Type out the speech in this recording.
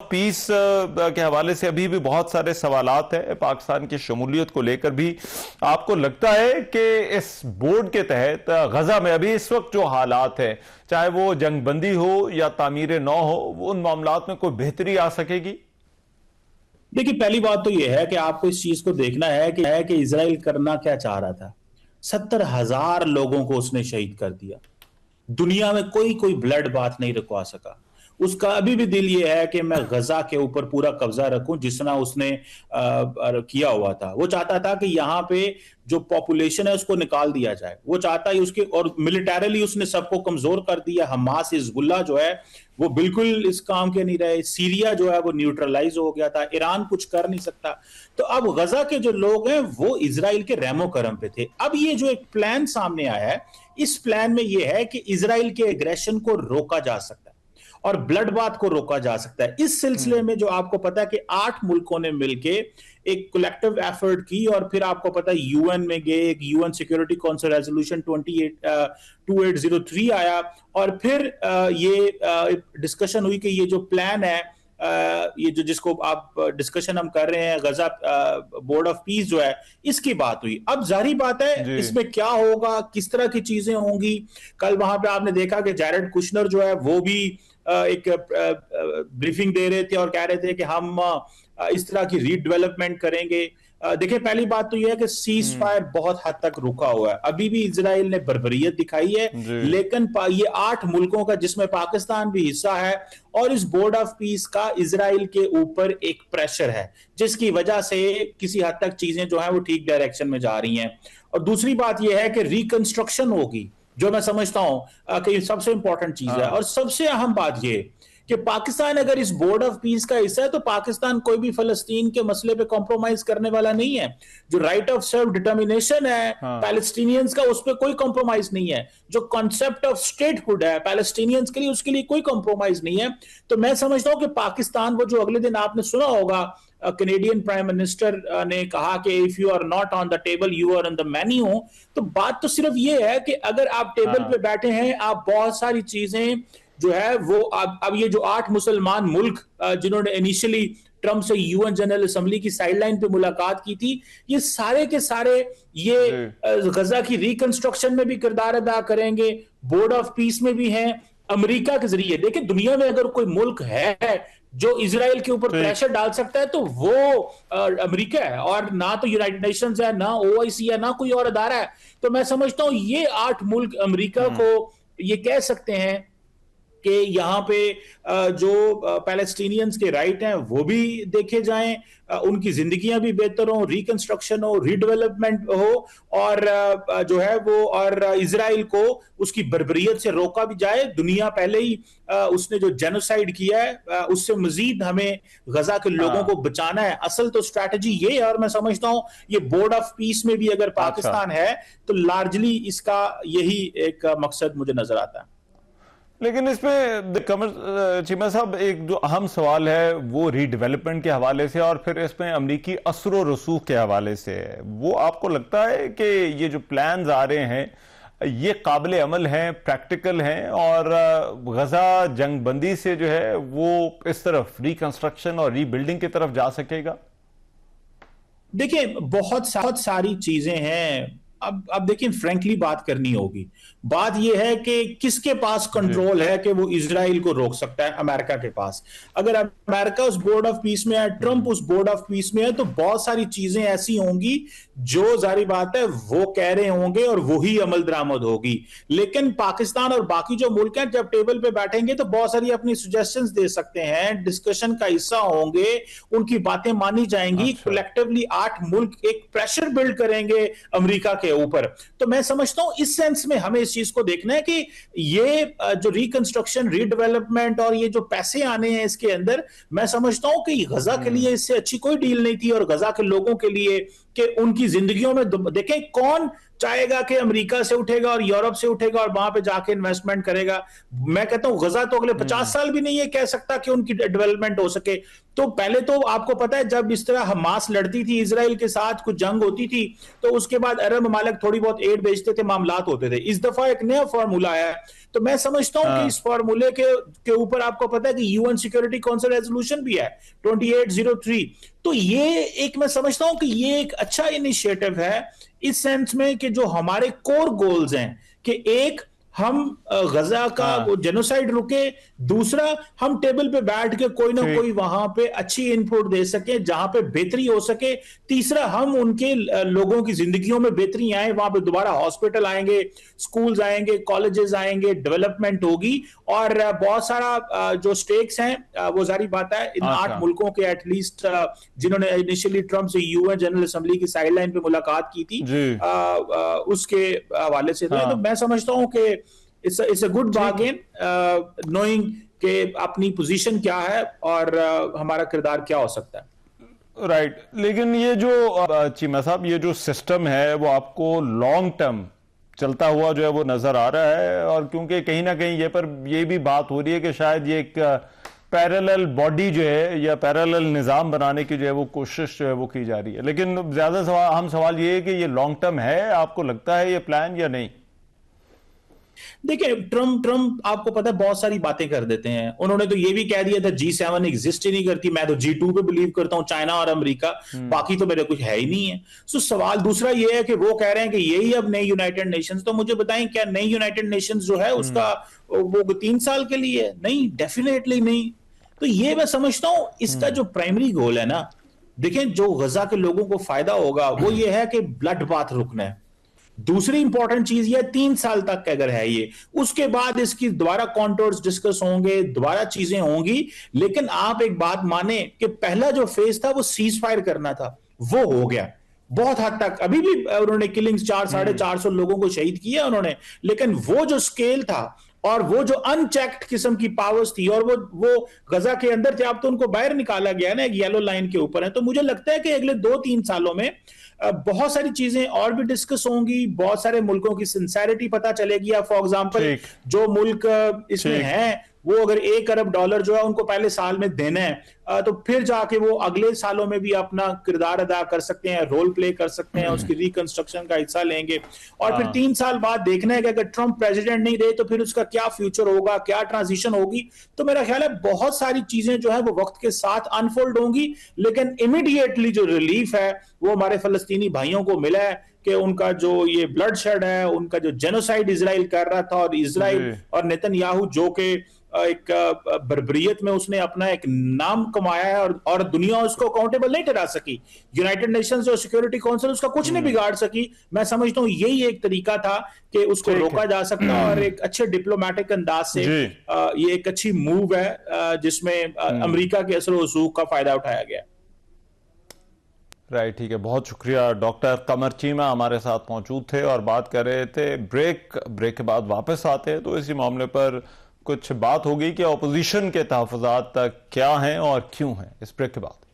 Piece के हवाले से अभी भी बहुत सारे सवालात हैं पाकिस्तान की शमूलियत को लेकर भी। आपको लगता है कि इस बोर्ड के तहत गजा में अभी इस वक्त जो हालात हैं, चाहे वो जंगबंदी हो या तामीर नौ हो, उन मामलात में कोई बेहतरी आ सकेगी? देखिए, पहली बात तो यह है कि आपको इस चीज को देखना है कि इजराइल करना क्या चाह रहा था। 70,000 लोगों को उसने शहीद कर दिया। दुनिया में कोई कोई ब्लड बात नहीं रुकवा सका। उसका अभी भी दिल ये है कि मैं गजा के ऊपर पूरा कब्जा रखूं, जितना उसने किया हुआ था। वो चाहता था कि यहाँ पे जो पॉपुलेशन है उसको निकाल दिया जाए। वो चाहता है उसके, और मिलिटरली उसने सबको कमजोर कर दिया। हमास हिजबुल्लाह जो है वो बिल्कुल इस काम के नहीं रहे। सीरिया जो है वो न्यूट्रलाइज हो गया था। ईरान कुछ कर नहीं सकता। तो अब गजा के जो लोग हैं वो इजराइल के रहमो करम पे थे। अब ये जो एक प्लान सामने आया है, इस प्लान में यह है कि इजराइल के एग्रेशन को रोका जा सकता है और ब्लड बाथ को रोका जा सकता है। इस सिलसिले में जो आपको पता है कि 8 मुल्कों ने मिलके एक कलेक्टिव एफर्ट की, और फिर आपको पता है यूएन में गए, एक यूएन सिक्योरिटी काउंसिल रेजोल्यूशन 2803 आया, और फिर ये डिस्कशन हुई कि ये जो प्लान है, ये जो जिसको आप डिस्कशन हम कर रहे हैं, गजा बोर्ड ऑफ पीस जो है, इसकी बात हुई। अब जाहिर बात है जी। इसमें क्या होगा, किस तरह की चीजें होंगी। कल वहां पे आपने देखा कि जैरेड कुशनर जो है वो भी एक ब्रीफिंग दे रहे थे और कह रहे थे कि हम इस तरह की रीडेवलपमेंट करेंगे। देखिए, पहली बात तो यह है कि सीज फायर बहुत हद तक रुका हुआ है। अभी भी इजराइल ने बर्बरियत दिखाई है, जी। लेकिन ये 8 मुल्कों का, जिसमें पाकिस्तान भी हिस्सा है, और इस बोर्ड ऑफ पीस का इजराइल के ऊपर एक प्रेशर है, जिसकी वजह से किसी हद तक चीजें जो है वो ठीक डायरेक्शन में जा रही हैं। और दूसरी बात यह है कि रिकंस्ट्रक्शन होगी, जो मैं समझता हूं कि सबसे इंपॉर्टेंट चीज है। हाँ। और सबसे अहम बात यह कि पाकिस्तान अगर इस बोर्ड ऑफ पीस का हिस्सा है, तो पाकिस्तान कोई भी फलस्तीन के मसले पे कॉम्प्रोमाइज करने वाला नहीं है। जो राइट ऑफ सेल्फ डिटर्मिनेशन है हाँ। पैलेस्टीनियंस का, उस पर कोई कॉम्प्रोमाइज नहीं है। जो कॉन्सेप्ट ऑफ स्टेटहुड है पैलेस्टीनियंस के लिए, उसके लिए कोई कॉम्प्रोमाइज नहीं है। तो मैं समझता हूं कि पाकिस्तान, वो जो अगले दिन आपने सुना होगा कैनेडियन प्राइम मिनिस्टर ने कहा कि if you are not on the table you are on the menu. तो बात तो सिर्फ ये है कि अगर आप टेबल पे हाँ। बैठे हैं, आप बहुत सारी चीजें जो है वो अब ये जो 8 मुसलमान मुल्क जिन्होंने इनिशियली ट्रंप से यूएन जनरल असेंबली की साइडलाइन पे मुलाकात की थी, ये सारे के सारे ये जी। गजा की रिकंस्ट्रक्शन में भी किरदार अदा करेंगे, बोर्ड ऑफ पीस में भी हैं, अमेरिका के जरिए। देखिए, दुनिया में अगर कोई मुल्क है जो इजराइल के ऊपर ठीक। प्रेशर डाल सकता है तो वो अमेरिका है, और ना तो यूनाइटेड नेशंस है, ना ओआईसी है, ना कोई और अदारा है। तो मैं समझता हूं ये 8 मुल्क अमेरिका को ये कह सकते हैं कि यहाँ पे जो पैलेस्टीनियंस के राइट हैं वो भी देखे जाएं, उनकी जिंदगियां भी बेहतर हो, रिकंस्ट्रक्शन हो, रीडेवलपमेंट हो, और जो है वो, और इजराइल को उसकी बर्बरियत से रोका भी जाए। दुनिया पहले ही उसने जो जेनोसाइड किया है, उससे मजीद हमें गजा के लोगों को हाँ। बचाना है। असल तो स्ट्रैटेजी ये है, और मैं समझता हूं ये बोर्ड ऑफ पीस में भी अगर अच्छा। पाकिस्तान है तो लार्जली इसका यही एक मकसद मुझे नजर आता है। लेकिन इसमें कमर चीमा साहब, एक जो अहम सवाल है वो रीडेवलपमेंट के हवाले से और फिर इसमें अमरीकी असर व रसूख के हवाले से है। वो आपको लगता है कि ये जो प्लान्स आ रहे हैं ये काबिल अमल हैं, प्रैक्टिकल हैं, और गजा जंगबंदी से जो है वो इस तरफ रिकंस्ट्रक्शन और रीबिल्डिंग की तरफ जा सकेगा? देखिए, बहुत सारी चीजें हैं। अब देखिए, फ्रैंकली बात करनी होगी। बात यह है कि किसके पास जी। कंट्रोल है कि वो इजराइल को रोक सकता है। अमेरिका के पास। अगर अमेरिका उस बोर्ड ऑफ पीस में है, ट्रंप उस बोर्ड ऑफ पीस में है, तो बहुत सारी चीजें ऐसी होंगी जो जारी बात है वो कह रहे होंगे और वही अमल दरामद होगी। लेकिन पाकिस्तान और बाकी जो मुल्क हैं जब टेबल पे बैठेंगे तो बहुत सारी अपनी सजेशंस दे सकते हैं, डिस्कशन का हिस्सा होंगे, उनकी बातें मानी जाएंगी। अच्छा। कलेक्टिवली 8 मुल्क एक प्रेशर बिल्ड करेंगे अमेरिका के ऊपर। तो मैं समझता हूं इस सेंस में हमें इस चीज को देखना है कि ये जो रिकंस्ट्रक्शन, रीडेवलपमेंट और ये जो पैसे आने हैं इसके अंदर, मैं समझता हूं कि गजा के लिए इससे अच्छी कोई डील नहीं थी, और गजा के लोगों के लिए कि उनकी जिंदगियों में देखें कौन चाहेगा कि अमेरिका से उठेगा और यूरोप से उठेगा और वहां पे जाके इन्वेस्टमेंट करेगा। मैं कहता हूं गजा तो अगले 50 साल भी नहीं है कह सकता कि उनकी डेवलपमेंट हो सके। तो पहले तो आपको पता है जब इस तरह हमास लड़ती थी इजराइल के साथ, कुछ जंग होती थी, तो उसके बाद अरब ममालिक थोड़ी बहुत एड भेजते थे, मामलात होते थे। इस दफा एक नया फॉर्मूला है, तो मैं समझता हूं कि इस फॉर्मूले के ऊपर आपको पता है कि यूएन सिक्योरिटी काउंसिल रेजोल्यूशन भी है 2803। तो ये एक मैं समझता हूं कि ये एक अच्छा इनिशिएटिव है इस सेंस में कि जो हमारे कोर गोल्स हैं कि एक हम गजा का वो जेनोसाइड रुके, दूसरा हम टेबल पे बैठ के कोई ना कोई वहां पे अच्छी इनपुट दे सके जहां पे बेहतरी हो सके, तीसरा हम उनके लोगों की जिंदगियों में बेहतरी आए, वहां पे दोबारा हॉस्पिटल आएंगे, स्कूल्स आएंगे, कॉलेजेस आएंगे, डेवलपमेंट होगी। और बहुत सारा जो स्टेक्स हैं वो जारी बात है इन 8 मुल्कों के एटलीस्ट जिन्होंने इनिशियली ट्रंप से यूएन जनरल असेंबली की साइडलाइन पे मुलाकात की थी उसके हवाले से। तो मैं समझता हूं कि it's a good bargain knowing कि अपनी पोजीशन क्या है और हमारा किरदार क्या हो सकता है। राइट लेकिन ये जो चीमा साहब ये जो सिस्टम है वो आपको लॉन्ग टर्म चलता हुआ जो है वो नजर आ रहा है, और क्योंकि कहीं ना कहीं ये भी बात हो रही है कि शायद ये एक पैरेलल बॉडी जो है या पैरेलल निजाम बनाने की जो है वो कोशिश जो है वो की जा रही है, लेकिन ज्यादा अहम सवाल ये है कि ये लॉन्ग टर्म है, आपको लगता है ये प्लान या नहीं? देखिए ट्रम्प आपको पता है बहुत सारी बातें कर देते हैं। उन्होंने तो ये भी कह दिया था G7 एग्जिस्ट ही नहीं करती, मैं तो G2 पे बिलीव करता हूं, चाइना और अमेरिका, बाकी तो मेरे कुछ है ही नहीं है। सो सवाल दूसरा ये है कि वो कह रहे हैं कि यही अब नई यूनाइटेड नेशंस, तो मुझे बताएं क्या नई यूनाइटेड नेशंस जो है उसका वो 3 साल के लिए? नहीं, डेफिनेटली नहीं। तो ये मैं समझता हूं इसका जो प्राइमरी गोल है ना, देखें जो गजा के लोगों को फायदा होगा वो ये है कि ब्लड बाथ रुकना है। दूसरी इंपॉर्टेंट चीज ये 3 साल तक अगर है ये, उसके बाद इसकी दोबारा कॉन्टोर्स डिस्कस होंगे, दोबारा चीजें होंगी। लेकिन आप एक बात माने कि पहला जो फेज था वो सीज फायर करना था, वो हो गया बहुत हद तक। अभी भी उन्होंने किलिंग्स 400-450 लोगों को शहीद किया उन्होंने, लेकिन वो जो स्केल था और वो जो अनचेक्ड किस्म की पावर्स थी और वो गजा के अंदर थे, अब तो उनको बाहर निकाला गया ना, एक येलो लाइन के ऊपर है। तो मुझे लगता है कि अगले 2-3 सालों में बहुत सारी चीजें और भी डिस्कस होंगी, बहुत सारे मुल्कों की सिंसेरिटी पता चलेगी। फॉर एग्जांपल जो मुल्क इसमें हैं वो अगर $1 अरब जो है उनको पहले साल में देना है, तो फिर जाके वो अगले सालों में भी अपना किरदार अदा कर सकते हैं, रोल प्ले कर सकते हैं, उसकी रिकंस्ट्रक्शन का हिस्सा लेंगे। और फिर 3 साल बाद देखना है कि अगर ट्रंप प्रेसिडेंट नहीं रहे तो फिर उसका क्या फ्यूचर होगा, क्या ट्रांजिशन होगी। तो मेरा ख्याल है बहुत सारी चीजें जो है वो वक्त के साथ अनफोल्ड होंगी, लेकिन इमीडिएटली जो रिलीफ है वो हमारे फलस्तीनी भाइयों को मिला है कि उनका जो ये ब्लड शेड है, उनका जो जेनोसाइड इजराइल कर रहा था, और इजराइल और नेतन्याहू जो कि एक बर्बरियत में उसने अपना एक नाम कमाया है और दुनिया उसको अकाउंटेबल नहीं ठहरा सकी। यूनाइटेड नेशंस और सिक्योरिटी काउंसिल उसका कुछ नहीं बिगाड़ सकी। मैं समझता हूं यही एक तरीका था कि उसको रोका जा सकता, और एक अच्छे डिप्लोमेटिक अंदाज से ये एक अच्छी मूव है जिसमें अमेरिका के असर वसूख का फायदा उठाया गया। राइट, ठीक है, बहुत शुक्रिया। डॉक्टर कमर चीमा हमारे साथ मौजूद थे और बात कर रहे थे। ब्रेक के बाद वापस आते हैं तो इसी मामले पर कुछ बात होगी कि अपोजिशन के तहफ़्फ़ुज़ात क्या हैं और क्यों हैं, इस ब्रेक के बाद।